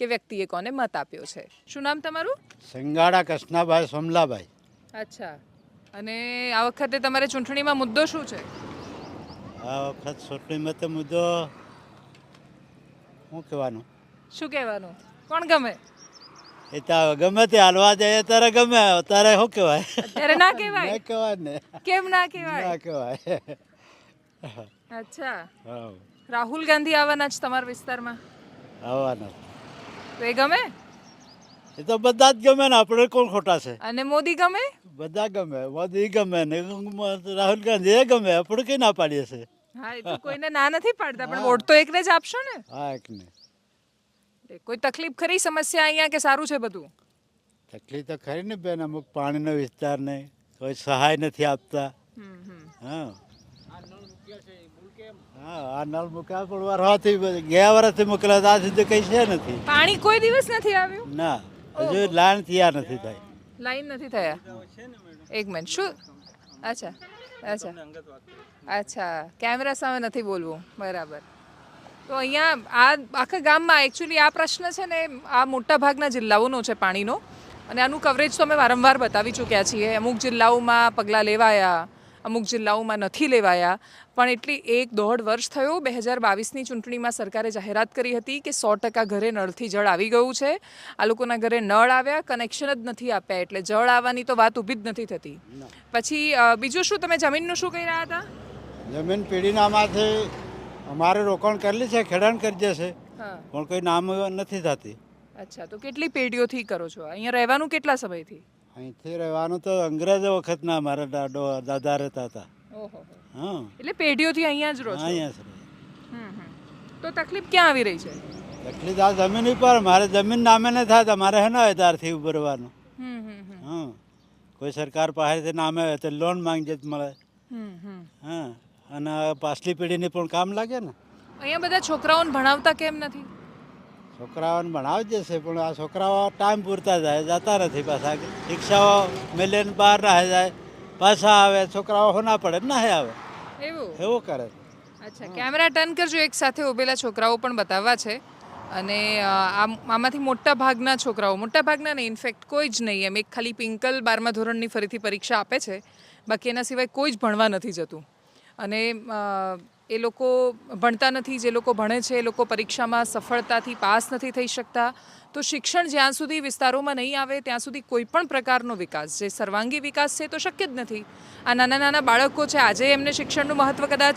કે વ્યક્તિએ કોને મત આપ્યો છે. શું નામ તમારું? સિંગાડા કૃષ્ણાભાઈ સોમલાભાઈ. અચ્છા, અને આ વખતે તમારે ચૂંટણીમાં મુદ્દો શું છે? આ વખત ચૂંટણીમાં તો મુદ્દો શું કહેવાનું, શું કહેવાનું? કોણ ગમે? એ તો ગમે તે હાલવા જાય ત્યારે ગમે, ત્યારે શું કહેવાય, અત્યારે ના કહેવાય. ના કહેવાય ને, કેમ ના કહેવાય? ના કહેવાય. અચ્છા, હા, રાહુલ ગાંધી આવવાના જ તમારા વિસ્તારમાં, આવવાના. તો એ ગમે? એ તો બધા જ ગમે ને, આપણે કોણ ખોટા છે? અને મોદી ગમે? બધા ગમે, મોદી ગમે ને રાહુલ ગાંધી એ ગમે, આપણે કઈ ના પાડીએ છે. હા, એ તો કોઈને ના નથી પાડતા, પણ વોટ તો એકને જ આપશો ને. હા, એકને. કોઈ તકલીફ ખરી, સમસ્યા અહીંયા કે સારું છે બધું? તકલીફ તો ખરી ને બેન, અમુક પાણીનો વિસ્તાર ને કોઈ સહાય નથી આપતા. હા, હા, આ નળ મૂક્યા પણ વરસાદથી ગયા વર્ષથી મોકલ્યા હતા, આ સુધી કઈ છે નથી. પાણી કોઈ દિવસ નથી આવ્યું? ના, હજુ લાઈન તૈયાર નથી થઈ. લાઈન નથી થયા? એક મિનિટ, શું? અચ્છા, અચ્છા, અચ્છા, કેમેરા સામે નથી બોલવું, બરાબર. તો અહીંયા આ આખા ગામમાં એકચ્યુઅલી આ પ્રશ્ન છે ને, આ મોટા ભાગના જિલ્લાઓનો છે પાણીનો, અને આનું કવરેજ તો અમે વારંવાર બતાવી ચૂક્યા છીએ. અમુક જિલ્લાઓમાં પગલાં લેવાયા, અમુક જિલ્લાઓમાં નથી લેવાયા, પણ એટલી 1-1.5 વર્ષ થયો. 2022ની ચૂંટણીમાં સરકારે જાહેરાત કરી હતી કે 100% ઘરે નળથી જળ આવી ગયું છે. આ લોકોના ઘરે નળ આવ્યા, કનેક્શન જ નથી આપ્યા, એટલે જળ આવવાની તો વાત ઊભી જ નથી થતી. પછી બીજું શું, તમે જમીનનું શું કહી રહ્યા હતા? જમીન પેઢીનામાંથી અમારે રોકાણ કરેલી છે, ખેડાણ કરી છે, હા, પણ કોઈ નામ નથી થતી. અચ્છા, તો કેટલી પેઢીઓથી કરો છો અહીંયા રહેવાનું? કેટલા સમયથી? અહીંથી રહેવાનું તો અંગ્રેજો વખતના મારા દાદા રહેતા હતા. ઓહો, હા, એટલે પેઢીઓથી અહીંયા જ રહો છો? અહીંયા જ રહે. તો તકલીફ ક્યાં આવી રહી છે? તકલીફ આ જમીન ઉપર, મારે જમીન નામે ન થાય તો મારે હે ને ત્યારથી ઉભરવાનું. હા, કોઈ સરકાર પાસેથી નામે હોય તો લોન માંગજે તો મળે. હા, અને પાછલી પેઢીને પણ કામ લાગે ને. અહીંયા બધા છોકરાઓને ભણાવતા કેમ નથી? છોકરાઓને ભણાવી જશે, પણ આ છોકરાઓ ટાઈમ પૂરતા જાય, જતા નથી પાછા. રિક્ષાઓ મેલેને બહાર ના જાય, પાછા આવે, છોકરાઓ હોના પડે ના આવે, એવું એવું કરે. અચ્છા, કેમેરા ટર્ન કરજો, એક સાથે ઉભેલા છોકરાઓ પણ બતાવવા છે. અને આમાંથી મોટા ભાગના છોકરાઓ, મોટા ભાગના નહીં, ઇનફેક્ટ કોઈ જ નહીં, એમ એક ખાલી પિંકલ 12મા ધોરણની ફરીથી પરીક્ષા આપે છે, બાકી એના સિવાય કોઈ જ ભણવા નથી જતું. અને એ લોકો ભણતા નથી, જે લોકો ભણે છે એ લોકો પરીક્ષામાં સફળતાથી પાસ નથી થઈ શકતા. તો શિક્ષણ જ્યાં સુધી વિસ્તારોમાં નહીં આવે ત્યાં સુધી કોઈ પણ પ્રકારનો વિકાસ, જે સર્વાંગી વિકાસ છે, તો શક્ય જ નથી. આ નાના નાના બાળકો છે, આજે એમને શિક્ષણનું મહત્ત્વ કદાચ